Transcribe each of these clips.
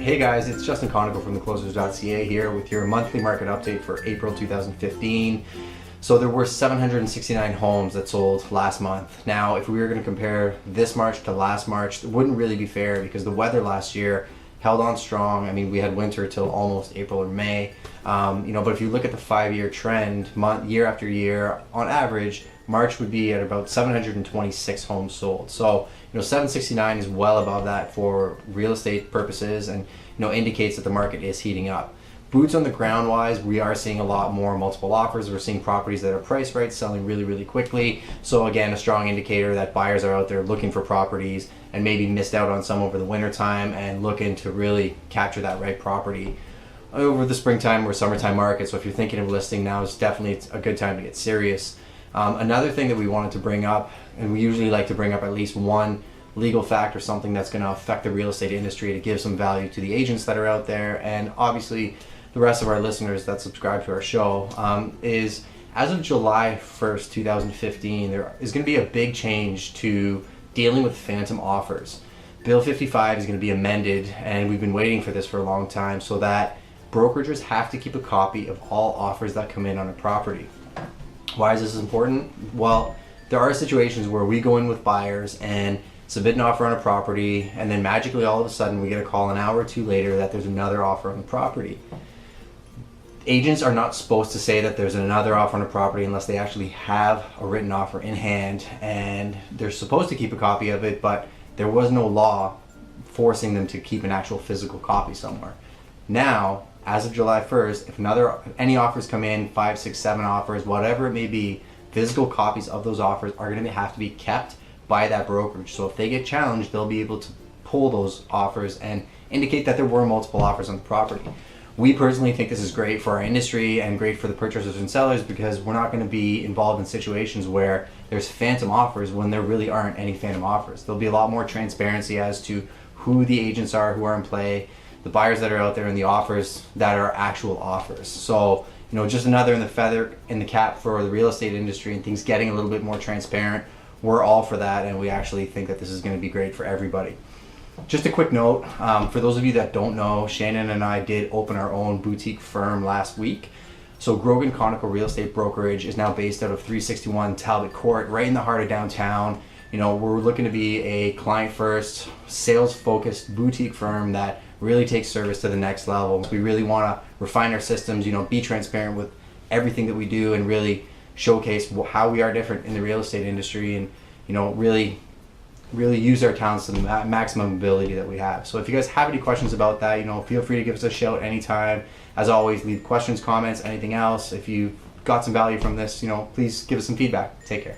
Hey guys, it's Justin Conoco from theclosers.ca here with your monthly market update for April 2015. So there were 769 homes that sold last month. Now, if we were going to compare this March to last March, it wouldn't really be fair because the weather last year held on strong. I mean, we had winter till almost April or May. But if you look at the 5-year trend, year after year, on average, March would be at about 726 homes sold. So, 769 is well above that for real estate purposes, and indicates that the market is heating up. Boots on the ground wise, we are seeing a lot more multiple offers. We're seeing properties that are priced right, selling really, really quickly. So again, a strong indicator that buyers are out there looking for properties and maybe missed out on some over the winter time and looking to really capture that right property over the springtime or summertime market. So if you're thinking of listing, now is definitely a good time to get serious. Another thing that we wanted to bring up, and we usually like to bring up at least one legal fact or something that's going to affect the real estate industry to give some value to the agents that are out there, and obviously the rest of our listeners that subscribe to our show, is as of July 1st, 2015, there is going to be a big change to dealing with phantom offers. Bill 55 is going to be amended, and we've been waiting for this for a long time, so that brokerages have to keep a copy of all offers that come in on a property. Why is this important? Well, there are situations where we go in with buyers and submit an offer on a property, and then magically all of a sudden we get a call an hour or two later that there's another offer on the property. Agents are not supposed to say that there's another offer on a property unless they actually have a written offer in hand, and they're supposed to keep a copy of it, but there was no law forcing them to keep an actual physical copy somewhere. Now, as of July 1st, if any offers come in, 5, 6, 7 offers, whatever it may be, physical copies of those offers are going to have to be kept by that brokerage. So if they get challenged, they'll be able to pull those offers and indicate that there were multiple offers on the property. We personally think this is great for our industry and great for the purchasers and sellers, because we're not going to be involved in situations where there's phantom offers when there really aren't any phantom offers. There'll be a lot more transparency as to who the agents are who are in play, the buyers that are out there, and the offers that are actual offers. So, just another in the feather in the cap for the real estate industry and things getting a little bit more transparent. We're all for that, and we actually think that this is going to be great for everybody. Just a quick note, for those of you that don't know, Shannon and I did open our own boutique firm last week. So Grogan Conoco Real Estate Brokerage is now based out of 361 Talbot Court, right in the heart of downtown. We're looking to be a client-first, sales-focused boutique firm that really takes service to the next level. We really want to refine our systems, be transparent with everything that we do, and really showcase how we are different in the real estate industry, and really use our talents to the maximum ability that we have. So if you guys have any questions about that, feel free to give us a shout anytime. As always, leave questions, comments, anything else. If you got some value from this, please give us some feedback. Take care.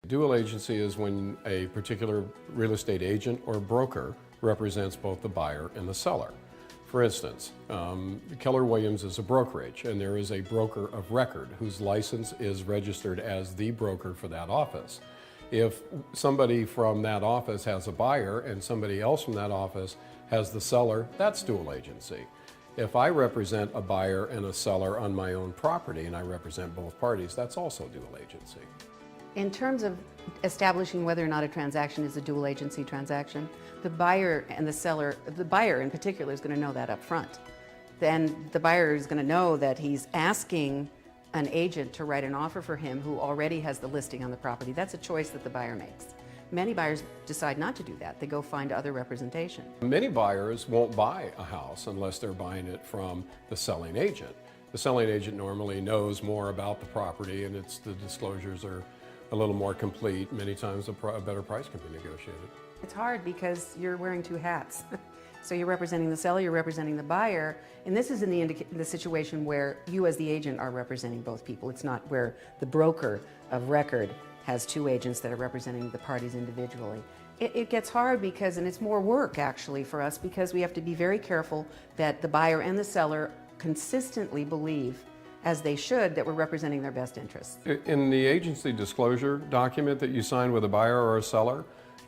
Dual agency is when a particular real estate agent or broker represents both the buyer and the seller. For instance, Keller Williams is a brokerage, and there is a broker of record whose license is registered as the broker for that office. If somebody from that office has a buyer and somebody else from that office has the seller, that's dual agency. If I represent a buyer and a seller on my own property and I represent both parties, that's also dual agency. In terms of establishing whether or not a transaction is a dual agency transaction, the buyer and the seller, the buyer in particular, is going to know that up front. Then the buyer is going to know that he's asking an agent to write an offer for him who already has the listing on the property. That's a choice that the buyer makes. Many buyers decide not to do that. They go find other representation. Many buyers won't buy a house unless they're buying it from the selling agent. The selling agent normally knows more about the property, and the disclosures are a little more complete. Many times a better price can be negotiated. It's hard because you're wearing two hats. So you're representing the seller, you're representing the buyer, and this is in the situation where you as the agent are representing both people. It's not where the broker of record has two agents that are representing the parties individually. It gets hard because, and it's more work actually for us, because we have to be very careful that the buyer and the seller consistently believe, as they should, that we're representing their best interests. In the agency disclosure document that you sign with a buyer or a seller,